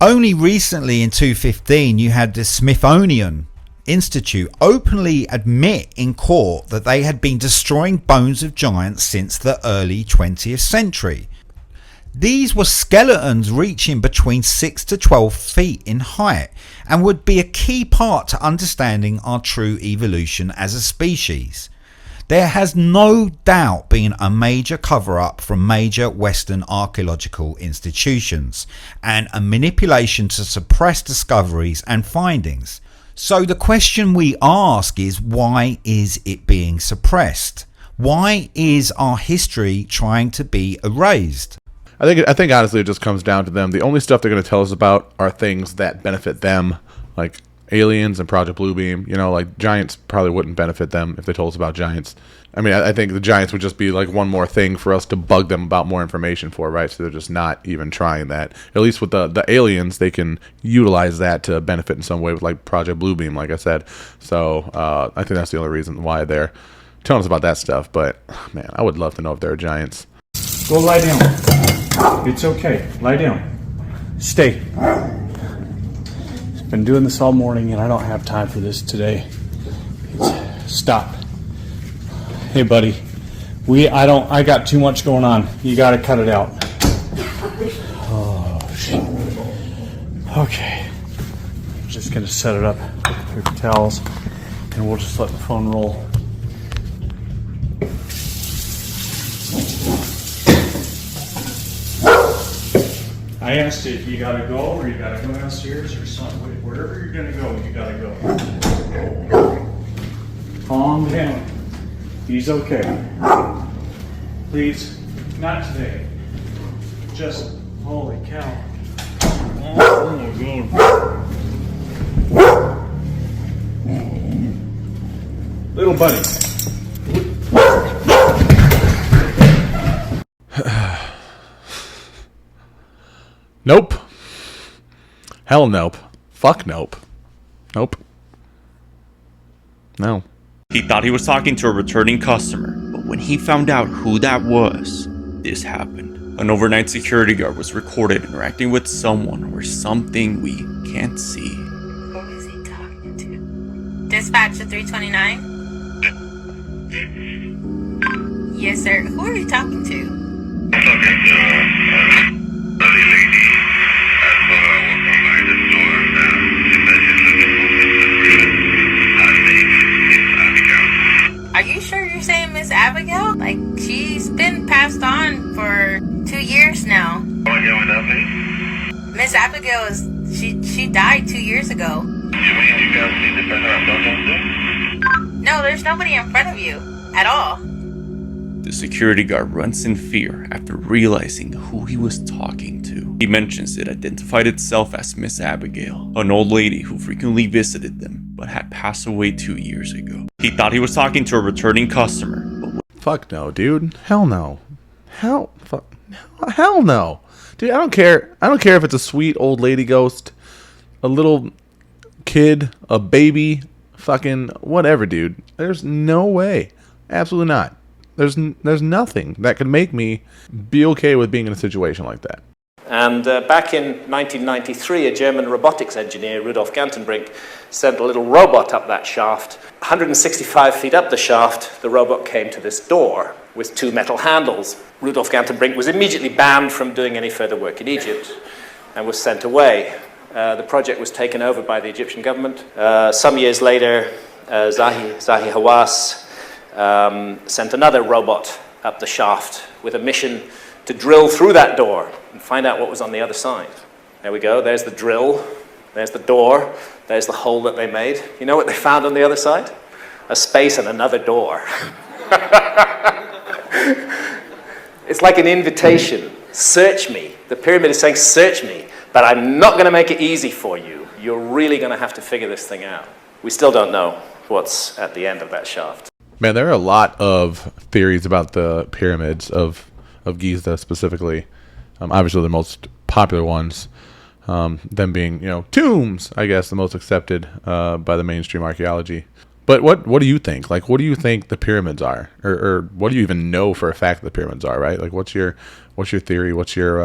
Only recently in 2015 you had the Smithsonian Institute openly admit in court that they had been destroying bones of giants since the early 20th century. These were skeletons reaching between 6 to 12 feet in height and would be a key part to understanding our true evolution as a species. There has no doubt been a major cover-up from major Western archaeological institutions and a manipulation to suppress discoveries and findings. So the question we ask is, why is it being suppressed? Why is our history trying to be erased? I think honestly it just comes down to them. The only stuff they're going to tell us about are things that benefit them, like aliens and Project Bluebeam. You know, like giants probably wouldn't benefit them if they told us about giants. I mean, I think the giants would just be like one more thing for us to bug them about more information for, right? So they're just not even trying that. At least with the aliens, they can utilize that to benefit in some way with like Project Bluebeam, like I said. So I think that's the only reason why they're telling us about that stuff. But man, I would love to know if there are giants. Go lie down. It's okay. Lie down. Stay. Been doing this all morning and I don't have time for this today. Stop. Hey buddy. I got too much going on. You gotta cut it out. Oh shit. Okay. I'm just gonna set it up with paper towels and we'll just let the phone roll. I asked you if you gotta go or you gotta go downstairs or something. Wherever you're gonna go, you gotta go. Calm down. He's okay. Please, not today. Just, holy cow. Oh my God. Little buddy. Nope. Hell nope. Fuck nope. Nope. No. He thought he was talking to a returning customer, but when he found out who that was, this happened. An overnight security guard was recorded interacting with someone or something we can't see. Who is he talking to? Dispatch to 329? Yes, sir. Who are you talking to? I'm talking to a lady at walked online the store. She said she's looking for her name is Abigail. Are you sure you're saying Miss Abigail? Like, she's been passed on for 2 years now. Oh, yeah, with that name? Miss Abigail she died 2 years ago. You mean you can't see the person I'm talking to? No, there's nobody in front of you at all. The security guard runs in fear after realizing who he was talking to. He mentions it identified itself as Miss Abigail, an old lady who frequently visited them but had passed away 2 years ago. He thought he was talking to a returning customer, but Fuck no, dude. Hell no. Hell no. Dude, I don't care. I don't care if it's a sweet old lady ghost, a little kid, a baby, fucking whatever, dude. There's no way. Absolutely not. There's nothing that could make me be okay with being in a situation like that. And back in 1993, a German robotics engineer, Rudolf Gantenbrink, sent a little robot up that shaft. 165 feet up the shaft, the robot came to this door with 2 metal handles. Rudolf Gantenbrink was immediately banned from doing any further work in Egypt and was sent away. The project was taken over by the Egyptian government. Some years later, Zahi Hawass sent another robot up the shaft with a mission to drill through that door and find out what was on the other side. There we go, there's the drill, there's the door, there's the hole that they made. You know what they found on the other side? A space and another door. It's like an invitation. Search me. The pyramid is saying, search me, but I'm not going to make it easy for you. You're really going to have to figure this thing out. We still don't know what's at the end of that shaft. Man, there are a lot of theories about the pyramids of Giza specifically. Obviously, the most popular ones, them being, tombs, I guess, the most accepted by the mainstream archaeology. But what do you think? Like, what do you think the pyramids are, or what do you even know for a fact the pyramids are? Right? Like, what's your theory? What's your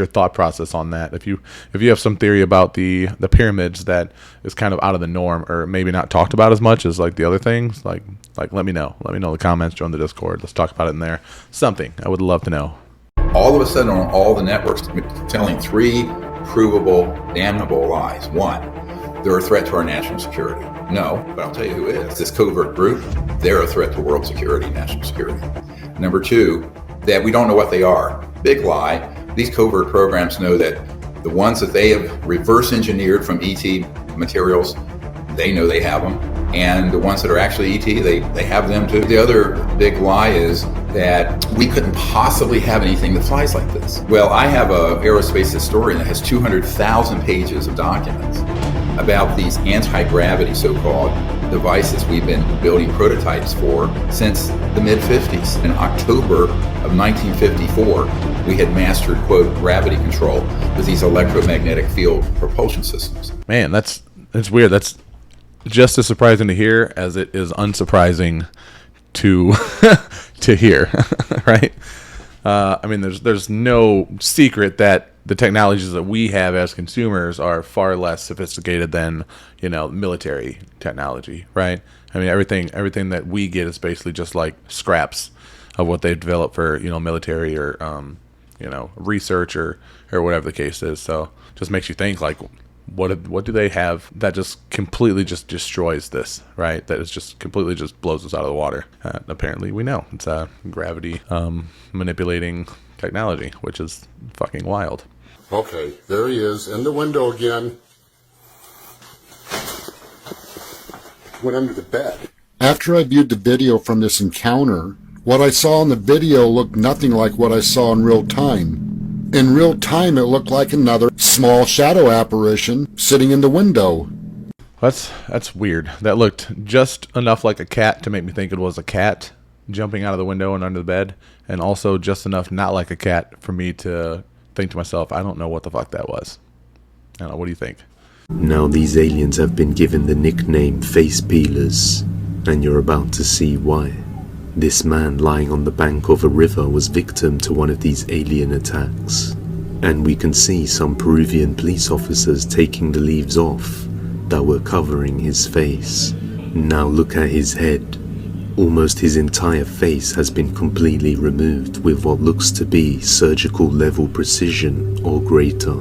thought process on that? If you have some theory about the pyramids that is kind of out of the norm, or maybe not talked about as much as like the other things, like let me know. Let me know in the comments. Join the Discord. Let's talk about it in there. Something I would love to know. All of a sudden, on all the networks, telling 3 provable, damnable lies. 1, they're a threat to our national security. No, but I'll tell you who is. This covert group, they're a threat to world security, national security. Number 2, that we don't know what they are. Big lie. These covert programs know that the ones that they have reverse engineered from ET materials, they know they have them. And the ones that are actually ET, they have them too. The other big lie is that we couldn't possibly have anything that flies like this. Well, I have an aerospace historian that has 200,000 pages of documents about these anti-gravity so-called devices we've been building prototypes for since the mid-50s. In October of 1954, we had mastered, quote, gravity control with these electromagnetic field propulsion systems. Man, that's weird. That's just as surprising to hear as it is unsurprising to to hear, right? I mean, there's no secret that the technologies that we have as consumers are far less sophisticated than, military technology, right? I mean, everything that we get is basically just like scraps of what they've developed for, military or, research or whatever the case is. So just makes you think, like, what do they have that just completely just destroys this, right? That is just completely just blows us out of the water. Apparently we know it's gravity manipulating technology, which is fucking wild. Okay, there he is in the window again. Went under the bed. After I viewed the video from this encounter, what I saw in the video looked nothing like what I saw in real time. In real time, it looked like another small shadow apparition sitting in the window. That's weird. That looked just enough like a cat to make me think it was a cat jumping out of the window and under the bed, and also just enough not like a cat for me to think to myself, I don't know what the fuck that was. I don't know, what do you think? Now these aliens have been given the nickname Face Peelers, and you're about to see why. This man lying on the bank of a river was victim to one of these alien attacks, and we can see some Peruvian police officers taking the leaves off that were covering his face. Now look at his head. Almost his entire face has been completely removed with what looks to be surgical level precision or greater.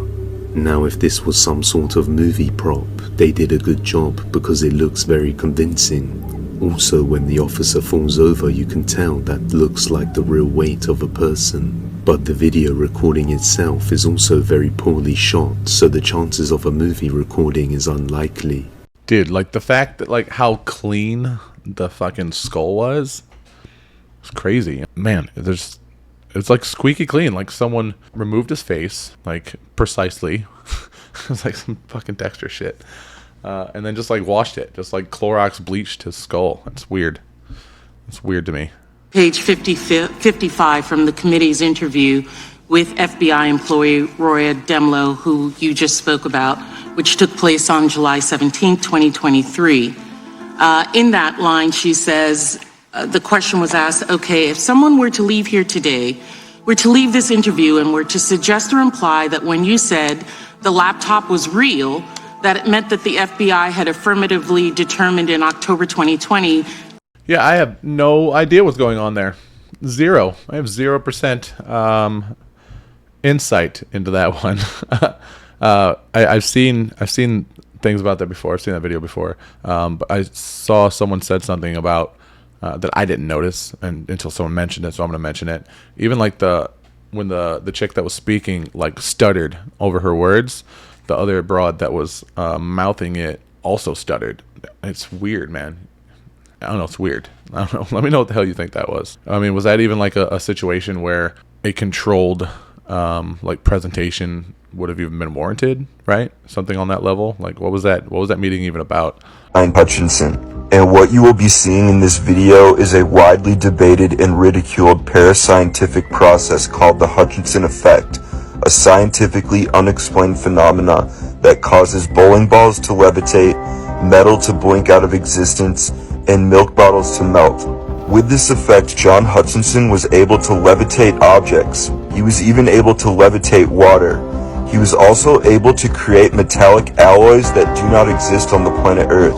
Now if this was some sort of movie prop, they did a good job because it looks very convincing. Also, when the officer falls over, you can tell that looks like the real weight of a person. But the video recording itself is also very poorly shot, so the chances of a movie recording is unlikely. Dude, like the fact that like how clean the fucking skull was, it's crazy. Man, it's like squeaky clean, like someone removed his face, like precisely. It's like some fucking Dexter shit. And then just like washed it, just like Clorox bleached his skull. It's weird. It's weird to me. Page 55 from the committee's interview with FBI employee Roya Demlow, who you just spoke about, which took place on July 17, 2023. In that line, she says, the question was asked, okay, if someone were to leave here today, were to leave this interview and were to suggest or imply that when you said the laptop was real, that it meant that the FBI had affirmatively determined in October 2020. Yeah, I have no idea what's going on there. Zero. I have 0% insight into that one. I've seen things about that before. I've seen that video before. But I saw someone said something about that I didn't notice until someone mentioned it, so I'm going to mention it. Even like when the chick that was speaking like stuttered over her words, the other broad that was mouthing it also stuttered. It's weird, man. I don't know. It's weird. I don't know. Let me know what the hell you think that was. I mean, was that even like a situation where a controlled like presentation would have even been warranted, right? Something on that level. Like, what was that? What was that meeting even about? I'm Hutchinson, and what you will be seeing in this video is a widely debated and ridiculed parascientific process called the Hutchinson effect, a scientifically unexplained phenomena that causes bowling balls to levitate, metal to blink out of existence, and milk bottles to melt. With this effect, John Hutchinson was able to levitate objects. He was even able to levitate water. He was also able to create metallic alloys that do not exist on the planet Earth.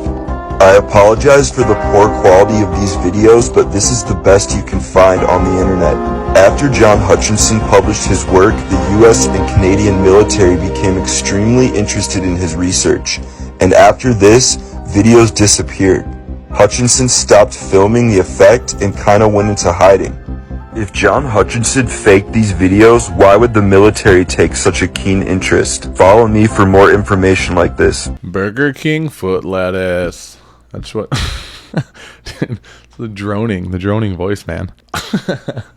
I apologize for the poor quality of these videos, but this is the best you can find on the internet. After John Hutchinson published his work, the US and Canadian military became extremely interested in his research, and after this, videos disappeared. Hutchinson stopped filming the effect and kinda went into hiding. If John Hutchinson faked these videos, why would the military take such a keen interest? Follow me for more information like this. Burger King foot lettuce. That's what the droning voice, man.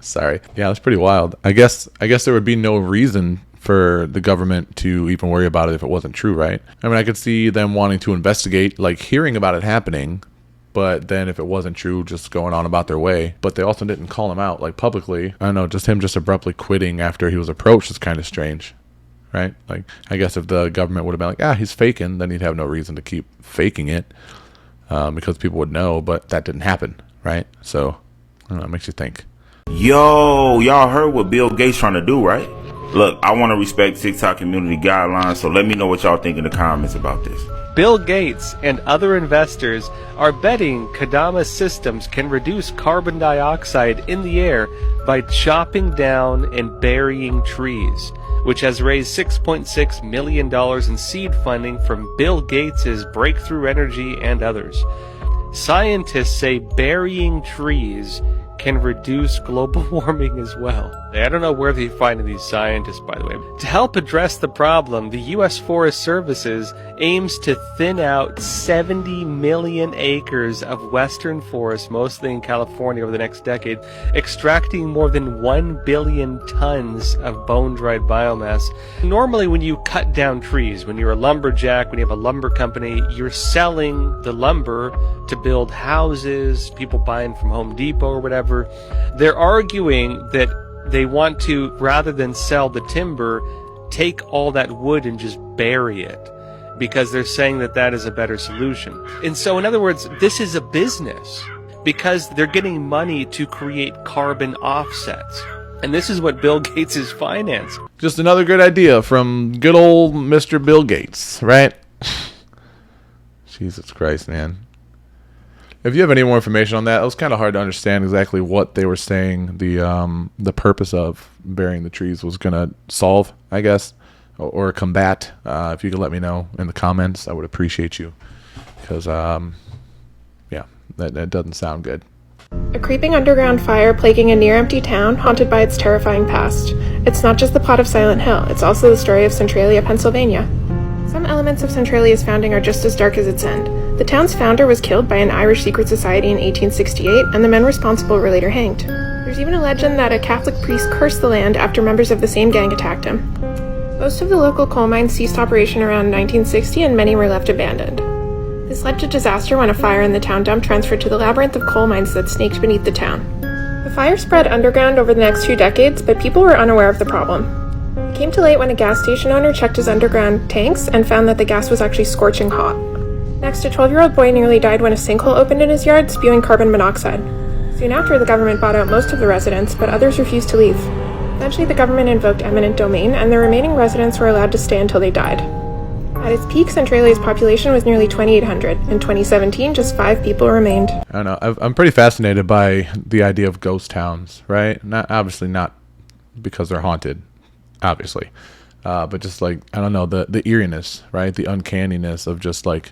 Sorry. Yeah, that's pretty wild. I guess there would be no reason for the government to even worry about it if it wasn't true, right? I mean, I could see them wanting to investigate, like hearing about it happening, but then if it wasn't true, just going on about their way. But they also didn't call him out, like, publicly. I don't know, just him just abruptly quitting after he was approached is kind of strange, right? Like, I guess if the government would have been like, he's faking, then he'd have no reason to keep faking it, because people would know, but that didn't happen, right? So, I don't know, it makes you think. Yo, y'all heard what Bill Gates trying to do, right? Look, I want to respect TikTok community guidelines, so let me know what y'all think in the comments about this. Bill Gates and other investors are betting Kadama Systems can reduce carbon dioxide in the air by chopping down and burying trees, which has raised $6.6 million in seed funding from Bill Gates' Breakthrough Energy and others. Scientists say burying trees can reduce global warming as well. I don't know where they're finding these scientists, by the way. To help address the problem, the U.S. Forest Services aims to thin out 70 million acres of western forest, mostly in California, over the next decade, extracting more than 1 billion tons of bone-dried biomass. Normally, when you cut down trees, when you're a lumberjack, when you have a lumber company, you're selling the lumber to build houses, people buying from Home Depot or whatever. They're arguing that they want to, rather than sell the timber, take all that wood and just bury it, because they're saying that that is a better solution. And so, in other words, this is a business, because they're getting money to create carbon offsets. And this is what Bill Gates is financing. Just another good idea from good old Mr. Bill Gates, right? Jesus Christ, man. If you have any more information on that, it was kind of hard to understand exactly what they were saying the purpose of burying the trees was going to solve, I guess, or combat. If you could let me know in the comments, I would appreciate you. Because, yeah, that doesn't sound good. A creeping underground fire plaguing a near-empty town, haunted by its terrifying past. It's not just the plot of Silent Hill, it's also the story of Centralia, Pennsylvania. Some elements of Centralia's founding are just as dark as its end. The town's founder was killed by an Irish secret society in 1868, and the men responsible were later hanged. There's even a legend that a Catholic priest cursed the land after members of the same gang attacked him. Most of the local coal mines ceased operation around 1960, and many were left abandoned. This led to disaster when a fire in the town dump transferred to the labyrinth of coal mines that snaked beneath the town. The fire spread underground over the next 2 decades, but people were unaware of the problem. It came too late when a gas station owner checked his underground tanks and found that the gas was actually scorching hot. Next, a 12-year-old boy nearly died when a sinkhole opened in his yard, spewing carbon monoxide. Soon after, the government bought out most of the residents, but others refused to leave. Eventually, the government invoked eminent domain, and the remaining residents were allowed to stay until they died. At its peak, Centralia's population was nearly 2,800. In 2017, just 5 people remained. I don't know. I'm pretty fascinated by the idea of ghost towns, right? Obviously not because they're haunted, obviously. But just like, I don't know, the eeriness, right? The uncanniness of just like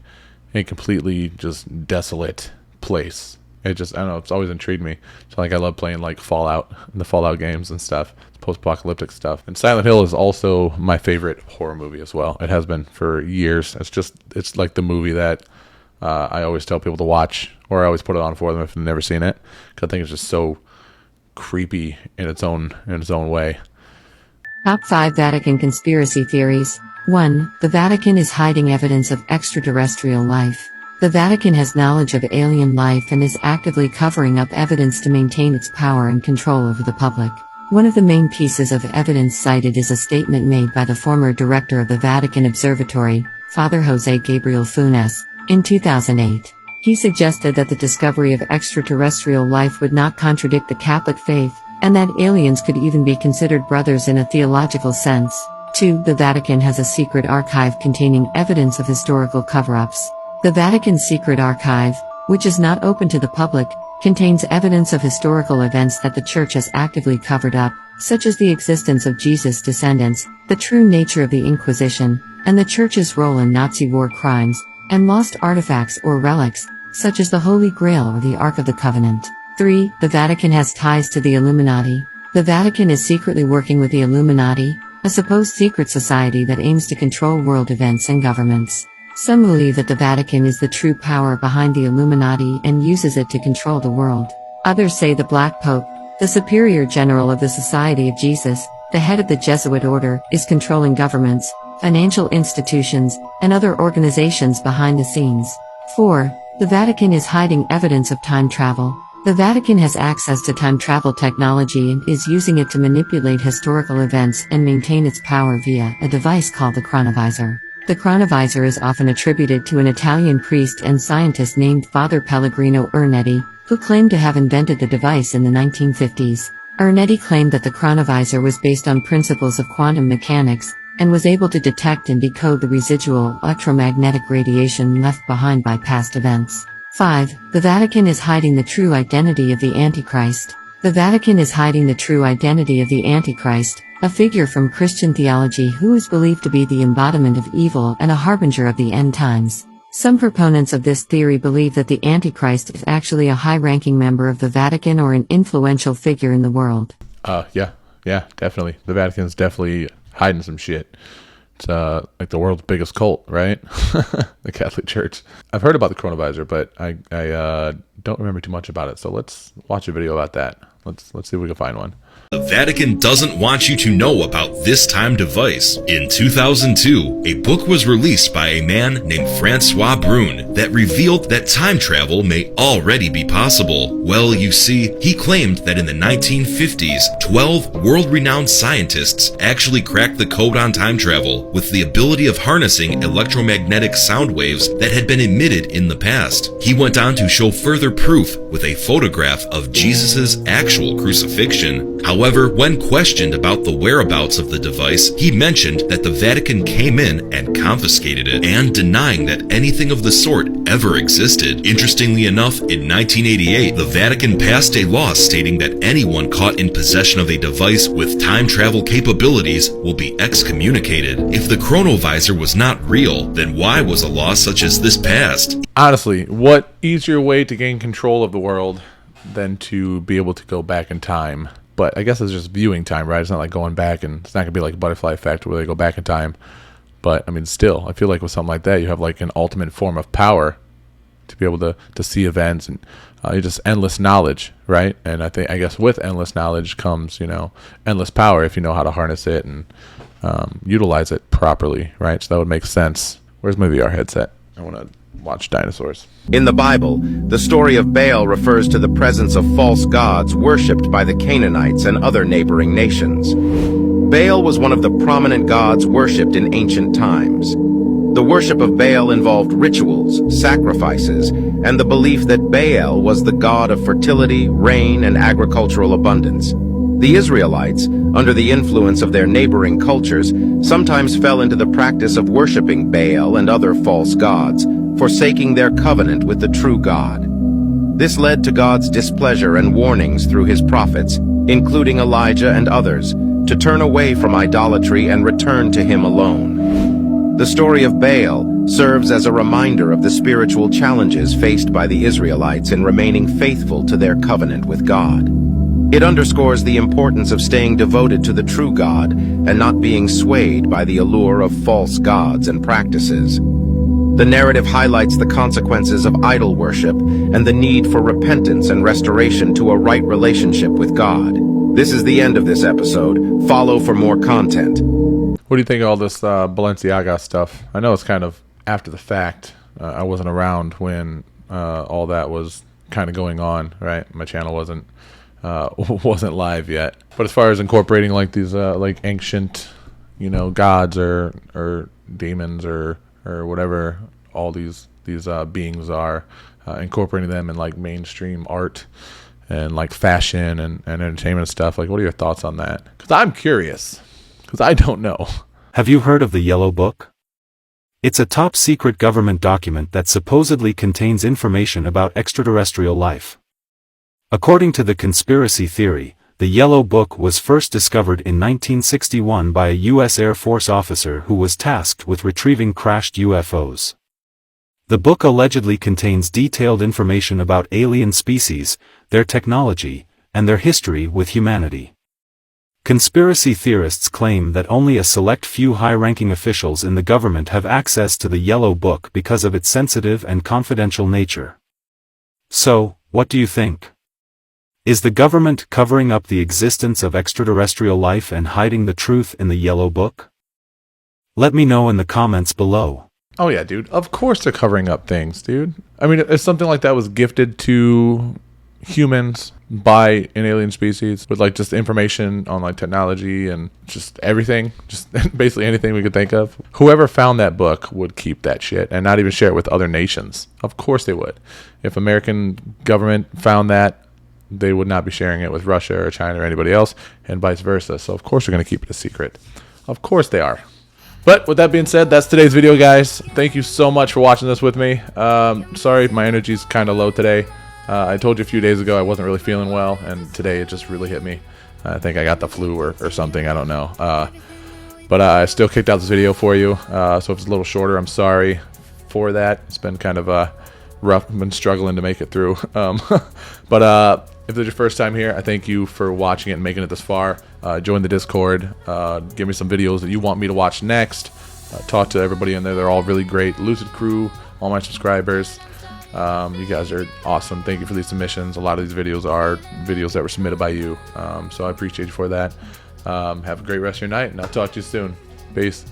a completely just desolate place. It just, I don't know, it's always intrigued me. So like, I love playing like Fallout, the Fallout games and stuff, post-apocalyptic stuff. And Silent Hill is also my favorite horror movie as well. It has been for years. It's like the movie that I always tell people to watch, or I always put it on for them if they've never seen it, because I think it's just so creepy in its own way. Top 5 Vatican conspiracy theories. 1. The Vatican is hiding evidence of extraterrestrial life. The Vatican has knowledge of alien life and is actively covering up evidence to maintain its power and control over the public. One of the main pieces of evidence cited is a statement made by the former director of the Vatican Observatory, Father Jose Gabriel Funes, In 2008, he suggested that the discovery of extraterrestrial life would not contradict the Catholic faith, and that aliens could even be considered brothers in a theological sense. 2. The Vatican has a secret archive containing evidence of historical cover-ups. The Vatican's secret archive, which is not open to the public, contains evidence of historical events that the Church has actively covered up, such as the existence of Jesus' descendants, the true nature of the Inquisition, and the Church's role in Nazi war crimes, and lost artifacts or relics, such as the Holy Grail or the Ark of the Covenant. 3. The Vatican has ties to the Illuminati. The Vatican is secretly working with the Illuminati, a supposed secret society that aims to control world events and governments. Some believe that the Vatican is the true power behind the Illuminati and uses it to control the world. Others say the Black Pope, the superior general of the Society of Jesus, the head of the Jesuit order, is controlling governments, financial institutions, and other organizations behind the scenes. 4. The Vatican is hiding evidence of time travel. The Vatican has access to time travel technology and is using it to manipulate historical events and maintain its power via a device called the chronovisor. The chronovisor is often attributed to an Italian priest and scientist named Father Pellegrino Ernetti, who claimed to have invented the device in the 1950s. Ernetti claimed that the chronovisor was based on principles of quantum mechanics, and was able to detect and decode the residual electromagnetic radiation left behind by past events. 5. The Vatican is hiding the true identity of the Antichrist. The Vatican is hiding the true identity of the Antichrist, a figure from Christian theology who is believed to be the embodiment of evil and a harbinger of the end times. Some proponents of this theory believe that the Antichrist is actually a high-ranking member of the Vatican or an influential figure in the world. Yeah, definitely. The Vatican's definitely hiding some shit. It's like the world's biggest cult, right? The Catholic Church. I've heard about the chronovisor, but I don't remember too much about it. So let's watch a video about that. Let's see if we can find one. The Vatican doesn't want you to know about this time device. In 2002, a book was released by a man named Francois Brune that revealed that time travel may already be possible. Well, you see, he claimed that in the 1950s, 12 world-renowned scientists actually cracked the code on time travel with the ability of harnessing electromagnetic sound waves that had been emitted in the past. He went on to show further proof with a photograph of Jesus' actual crucifixion. However, when questioned about the whereabouts of the device, he mentioned that the Vatican came in and confiscated it, and denying that anything of the sort ever existed. Interestingly enough, in 1988, the Vatican passed a law stating that anyone caught in possession of a device with time travel capabilities will be excommunicated. If the chronovisor was not real, then why was a law such as this passed? Honestly, what easier way to gain control of the world than to be able to go back in time? But I guess it's just viewing time, right? It's not like going back, and it's not going to be like a butterfly effect where they go back in time. But, I mean, still, I feel like with something like that, you have like an ultimate form of power to be able to see events, and just endless knowledge, right? And I guess with endless knowledge comes, endless power if you know how to harness it and utilize it properly, right? So that would make sense. Where's my VR headset? I want to watch dinosaurs. In the Bible, the story of Baal refers to the presence of false gods worshipped by the Canaanites and other neighboring nations. Baal was one of the prominent gods worshipped in ancient times. The worship of Baal involved rituals, sacrifices, and the belief that Baal was the god of fertility, rain, and agricultural abundance. The Israelites, under the influence of their neighboring cultures, sometimes fell into the practice of worshiping Baal and other false gods, forsaking their covenant with the true God. This led to God's displeasure and warnings through his prophets, including Elijah and others, to turn away from idolatry and return to him alone. The story of Baal serves as a reminder of the spiritual challenges faced by the Israelites in remaining faithful to their covenant with God. It underscores the importance of staying devoted to the true God and not being swayed by the allure of false gods and practices. The narrative highlights the consequences of idol worship and the need for repentance and restoration to a right relationship with God. This is the end of this episode. Follow for more content. What do you think of all this Balenciaga stuff? I know it's kind of after the fact. I wasn't around when all that was kind of going on, right? My channel wasn't live yet. But as far as incorporating like these like ancient, gods or demons or whatever all these beings are, incorporating them in like mainstream art and like fashion and entertainment and stuff. Like, what are your thoughts on that? Because I'm curious, because I don't know. Have you heard of the Yellow Book? It's a top-secret government document that supposedly contains information about extraterrestrial life. According to the conspiracy theory, the Yellow Book was first discovered in 1961 by a U.S. Air Force officer who was tasked with retrieving crashed UFOs. The book allegedly contains detailed information about alien species, their technology, and their history with humanity. Conspiracy theorists claim that only a select few high-ranking officials in the government have access to the Yellow Book because of its sensitive and confidential nature. So, what do you think? Is the government covering up the existence of extraterrestrial life and hiding the truth in the Yellow Book? Let me know in the comments below. Oh yeah, dude. Of course they're covering up things, dude. I mean, if something like that was gifted to humans by an alien species with like just information on like technology and just everything, just basically anything we could think of, whoever found that book would keep that shit and not even share it with other nations. Of course they would. If American government found that, they would not be sharing it with Russia or China or anybody else, and vice versa. So of course they're going to keep it a secret. Of course they are. But with that being said, that's today's video, guys. Thank you so much for watching this with me. Sorry, my energy's kind of low today. I told you a few days ago I wasn't really feeling well, and today it just really hit me. I think I got the flu or something. I don't know. But I still kicked out this video for you. So if it's a little shorter, I'm sorry for that. It's been kind of rough. I've been struggling to make it through. But if this is your first time here, I thank you for watching it and making it this far. Join the Discord. Give me some videos that you want me to watch next. Talk to everybody in there. They're all really great. Lucid Crew, all my subscribers. You guys are awesome. Thank you for these submissions. A lot of these videos are videos that were submitted by you. So I appreciate you for that. Have a great rest of your night, and I'll talk to you soon. Peace.